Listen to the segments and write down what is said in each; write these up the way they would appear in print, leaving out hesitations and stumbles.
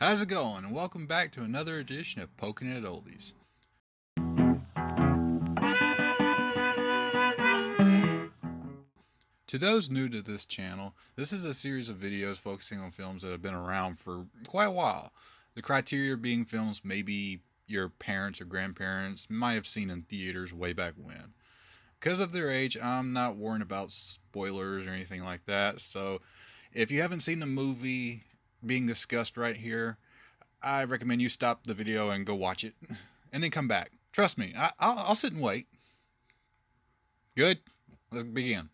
How's it going? And welcome back to another edition of Poking at Oldies. To those new to this channel, this is a series of videos focusing on films that have been around for quite a while. The criteria being films maybe your parents or grandparents might have seen in theaters way back when. Because of their age, I'm not worrying about spoilers or anything like that, so if you haven't seen the movie being discussed right here, I recommend you stop the video and go watch it, and then come back. Trust me, I'll sit and wait. Good? Let's begin.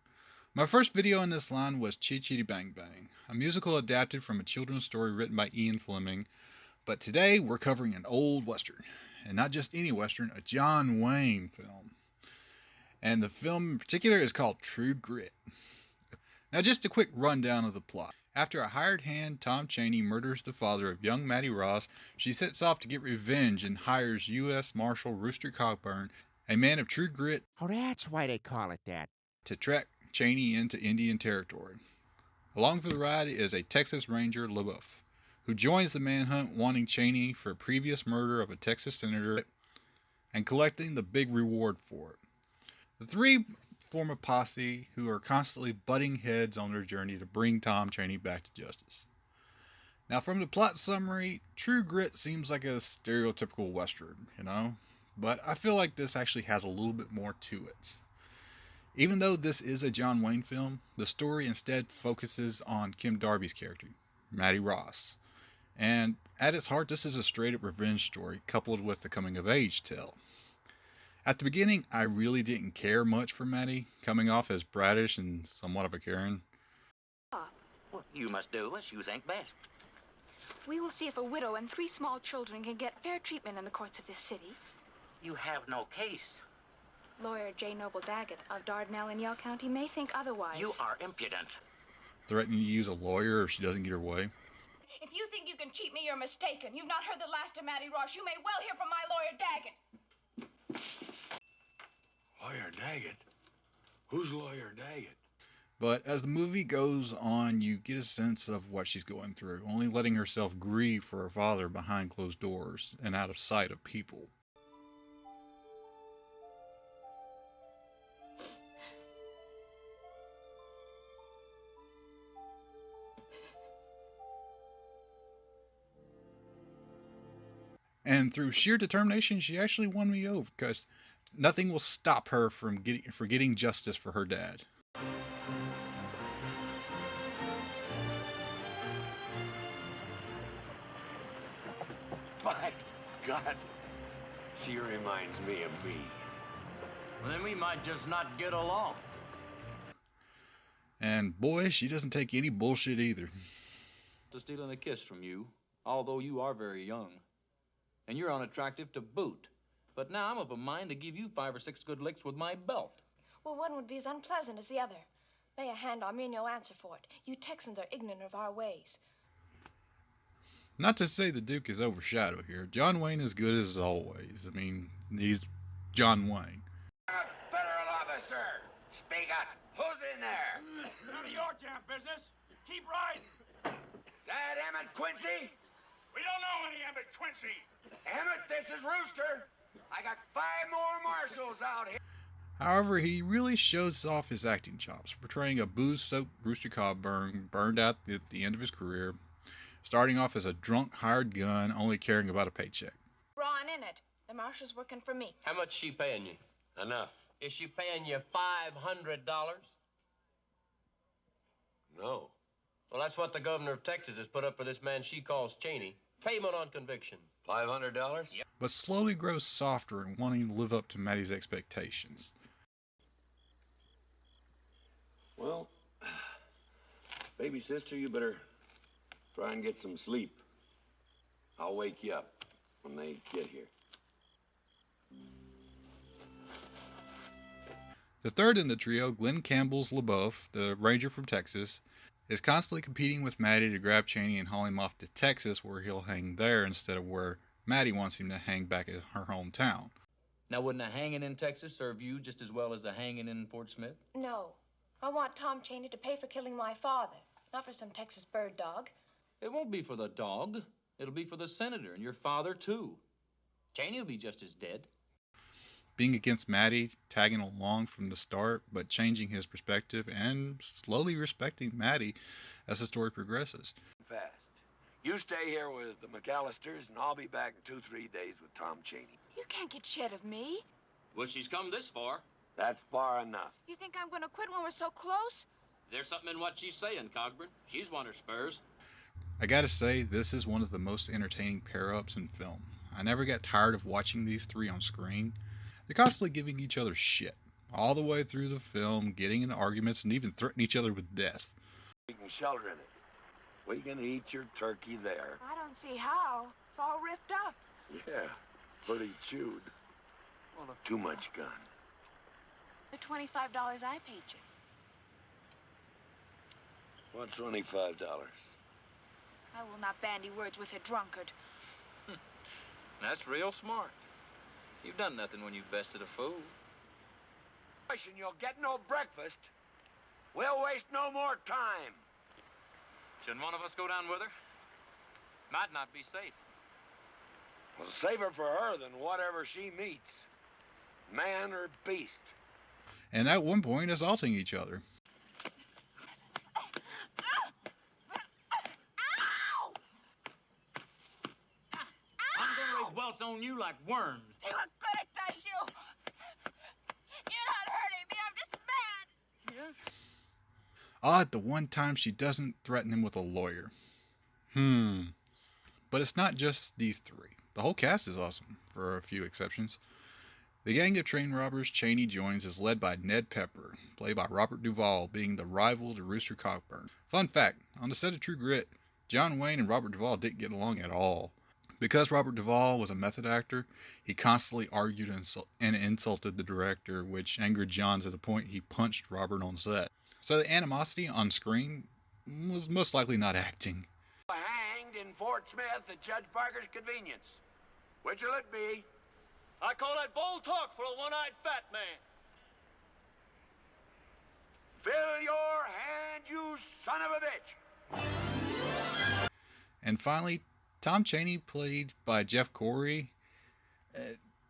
My first video in this line was Chitty Chitty Bang Bang, a musical adapted from a children's story written by Ian Fleming, but today we're covering an old Western, and not just any Western, a John Wayne film. And the film in particular is called True Grit. Now, just a quick rundown of the plot. After a hired hand, Tom Chaney, murders the father of young Maddie Ross, she sets off to get revenge and hires U.S. Marshal Rooster Cogburn, a man of true grit, Oh, that's why they call it that. to track Chaney into Indian Territory. Along for the ride is a Texas Ranger, LaBeouf, who joins the manhunt wanting Chaney for a previous murder of a Texas senator and collecting the big reward for it. The three form a posse who are constantly butting heads on their journey to bring Tom Chaney back to justice. Now, from the plot summary, True Grit seems like a stereotypical Western, But I feel like this actually has a little bit more to it. Even though this is a John Wayne film, the story instead focuses on Kim Darby's character, Maddie Ross. And at its heart, this is a straight up revenge story coupled with the coming of age tale. At the beginning, I really didn't care much for Maddie, coming off as bratish and somewhat of a Karen. What you must do as you think best. We will see if a widow and 3 small children can get fair treatment in the courts of this city. You have no case. Lawyer J. Noble Daggett of Dardanelle in Yell County may think otherwise. You are impudent. Threatening to use a lawyer if she doesn't get her way. If you think you can cheat me, you're mistaken. You've not heard the last of Maddie Ross. You may well hear from my lawyer, Daggett. Lawyer Daggett? Who's Lawyer Daggett? But as the movie goes on, you get a sense of what she's going through, only letting herself grieve for her father behind closed doors and out of sight of people. And through sheer determination, she actually won me over because nothing will stop her from getting justice for her dad. My God. She reminds me of me. Well, then we might just not get along. And boy, she doesn't take any bullshit either. To stealing a kiss from you, although you are very young. And you're unattractive to boot. But now I'm of a mind to give you 5 or 6 good licks with my belt. Well, one would be as unpleasant as the other. Lay a hand on me and you'll answer for it. You Texans are ignorant of our ways. Not to say the Duke is overshadowed here. John Wayne is good as always. I mean, he's John Wayne. Federal officer, speak up. Who's in there? None of your damn business. Keep riding. Is that Emmett Quincy? We don't know any Emmett Quincy. Emmett, this is Rooster. I got 5 more marshals out here. However, he really shows off his acting chops, portraying a booze-soaked Rooster Cogburn burned out at the end of his career, starting off as a drunk hired gun, only caring about a paycheck. Ron in it. The marshal's working for me. How much she paying you? Enough. Is she paying you $500? No. Well, that's what the governor of Texas has put up for this man she calls Cheney. Payment on conviction. $500? Yep. But slowly grows softer and wanting to live up to Maddie's expectations. Well, baby sister, you better try and get some sleep. I'll wake you up when they get here. The third in the trio, Glenn Campbell's LaBeouf, the ranger from Texas, is constantly competing with Maddie to grab Chaney and haul him off to Texas where he'll hang there instead of where Maddie wants him to hang back at her hometown. Now, wouldn't a hanging in Texas serve you just as well as a hanging in Fort Smith? No. I want Tom Chaney to pay for killing my father, not for some Texas bird dog. It won't be for the dog. It'll be for the senator and your father, too. Cheney will be just as dead. Being against Maddie, tagging along from the start, but changing his perspective and slowly respecting Maddie as the story progresses. Fast. You stay here with the McAllisters, and I'll be back in 2-3 days with Tom Cheney. You can't get shed of me. Well, she's come this far. That's far enough. You think I'm gonna quit when we're so close? There's something in what she's saying, Cogburn. She's won her spurs. I gotta say, this is one of the most entertaining pair-ups in film. I never got tired of watching these three on screen. They're constantly giving each other shit, all the way through the film, getting into arguments and even threatening each other with death. We can shelter in it. We can eat your turkey there. I don't see how. It's all ripped up. Yeah, pretty chewed. Too much gun. The $25 I paid you. What, $25? I will not bandy words with a drunkard. That's real smart. You've done nothing when you've bested a fool. You'll get no breakfast. We'll waste no more time. Shouldn't one of us go down with her? Might not be safe. Well, safer for her than whatever she meets. Man or beast. And at one point assaulting each other. I'm gonna raise welts on you like worms. See what good it does you. You're not hurting me. I'm just mad. At the one time she doesn't threaten him with a lawyer. But it's not just these three. The whole cast is awesome, for a few exceptions. The gang of train robbers Cheney joins is led by Ned Pepper, played by Robert Duvall, being the rival to Rooster Cogburn. Fun fact, on the set of True Grit, John Wayne and Robert Duvall didn't get along at all. Because Robert Duvall was a method actor, he constantly argued and insulted the director, which angered John to the point he punched Robert on set. So the animosity on screen was most likely not acting. Hanged in Fort Smith at Judge Parker's convenience. Which'll it be? I call that bold talk for a one-eyed fat man. Fill your hand, you son of a bitch! And finally, Tom Cheney, played by Jeff Corey.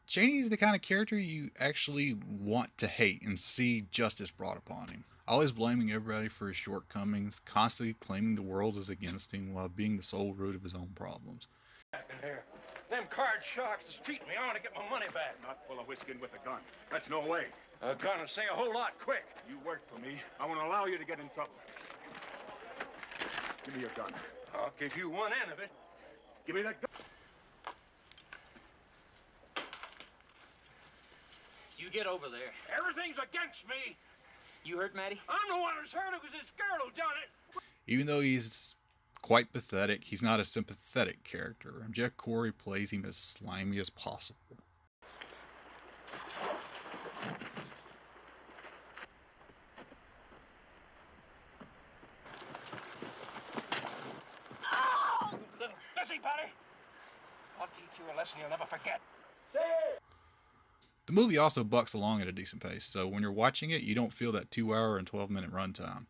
Cheney's the kind of character you actually want to hate and see justice brought upon him. Always blaming everybody for his shortcomings, constantly claiming the world is against him while being the sole root of his own problems. In here. Them card sharks is cheating me. I want to get my money back. Not full of whiskey with a gun. That's no way. A gun will say a whole lot quick. You work for me. I won't allow you to get in trouble. Give me your gun. I'll give you one end of it. Give me that gun. You get over there. Everything's against me. You hurt Maddie? I'm the one who's hurt. It was this girl who done it. Even though he's quite pathetic, he's not a sympathetic character, and Jeff Corey plays him as slimy as possible. Oh! Little busybody. I'll teach you a lesson you'll never forget. The movie also bucks along at a decent pace, so when you're watching it, you don't feel that 2-hour and 12-minute runtime.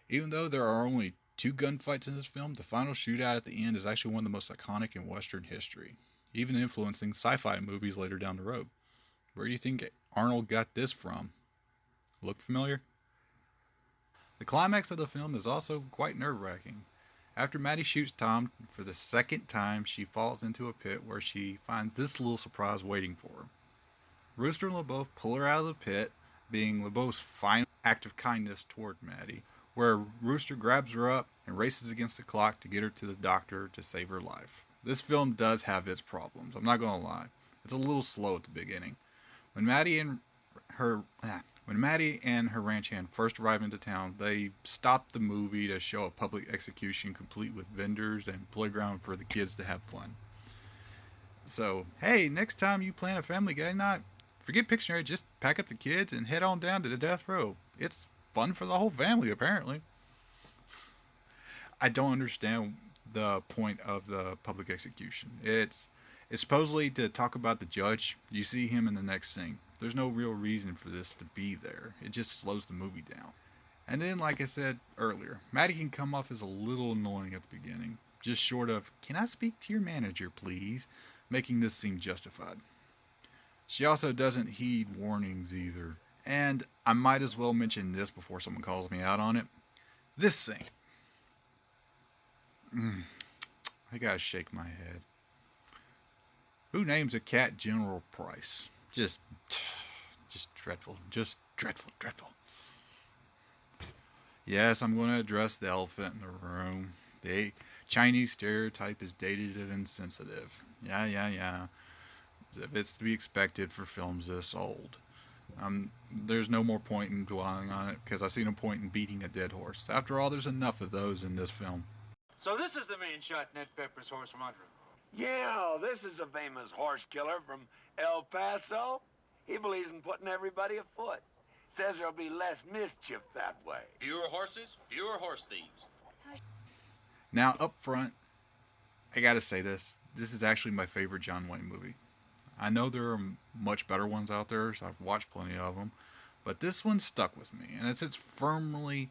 Even though there are only 2 gunfights in this film, the final shootout at the end is actually one of the most iconic in Western history, even influencing sci-fi movies later down the road. Where do you think Arnold got this from? Look familiar? The climax of the film is also quite nerve-wracking. After Maddie shoots Tom for the second time, she falls into a pit where she finds this little surprise waiting for her. Rooster and LeBeau pull her out of the pit, being LeBeau's final act of kindness toward Maddie, where Rooster grabs her up and races against the clock to get her to the doctor to save her life. This film does have its problems, I'm not going to lie. It's a little slow at the beginning. When Maddie and her ranch hand first arrive into town, they stop the movie to show a public execution complete with vendors and playground for the kids to have fun. So, hey, next time you plan a Family Guy night, forget Pictionary, just pack up the kids and head on down to the death row. It's fun for the whole family, apparently. I don't understand the point of the public execution. It's supposedly to talk about the judge. You see him in the next scene. There's no real reason for this to be there. It just slows the movie down. And then, like I said earlier, Maddie can come off as a little annoying at the beginning. just short of, "Can I speak to your manager, please?" making this seem justified. She also doesn't heed warnings either. And I might as well mention this before someone calls me out on it. This scene. I gotta shake my head. Who names a cat General Price? Just dreadful. Just dreadful, dreadful. Yes, I'm going to address the elephant in the room. The Chinese stereotype is dated and insensitive. Yeah. It's to be expected for films this old. There's no more point in dwelling on it because I see no point in beating a dead horse. After all, there's enough of those in this film. So this is the man shot Ned Pepper's horse from under him. Yeah, this is a famous horse killer from El Paso. He believes in putting everybody afoot. Says there'll be less mischief that way. Fewer horses, fewer horse thieves. Now, up front, I gotta say this. This is actually my favorite John Wayne movie. I know there are much better ones out there, so I've watched plenty of them. But this one stuck with me, and it sits firmly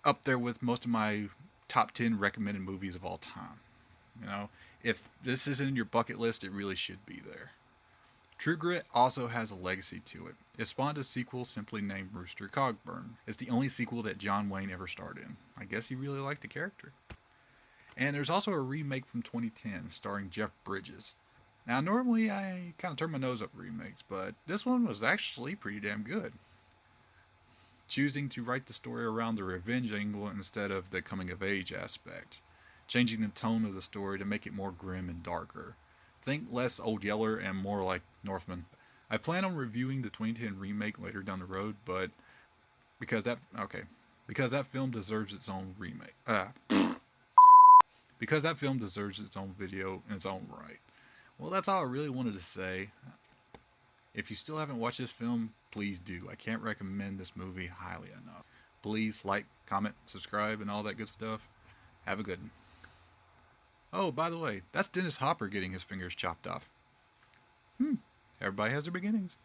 up there with most of my top 10 recommended movies of all time. You know, if this isn't in your bucket list, it really should be there. True Grit also has a legacy to it. It spawned a sequel simply named Rooster Cogburn. It's the only sequel that John Wayne ever starred in. I guess he really liked the character. And there's also a remake from 2010 starring Jeff Bridges. Now, normally I kind of turn my nose up at remakes, but this one was actually pretty damn good. Choosing to write the story around the revenge angle instead of the coming-of-age aspect. Changing the tone of the story to make it more grim and darker. Think less Old Yeller and more like Northman. I plan on reviewing the 2010 remake later down the road, but because that film deserves its own remake. Because that film deserves its own video in its own right. Well, that's all I really wanted to say. If you still haven't watched this film, please do. I can't recommend this movie highly enough. Please like, comment, subscribe, and all that good stuff. Have a good one. Oh, by the way, that's Dennis Hopper getting his fingers chopped off. Everybody has their beginnings.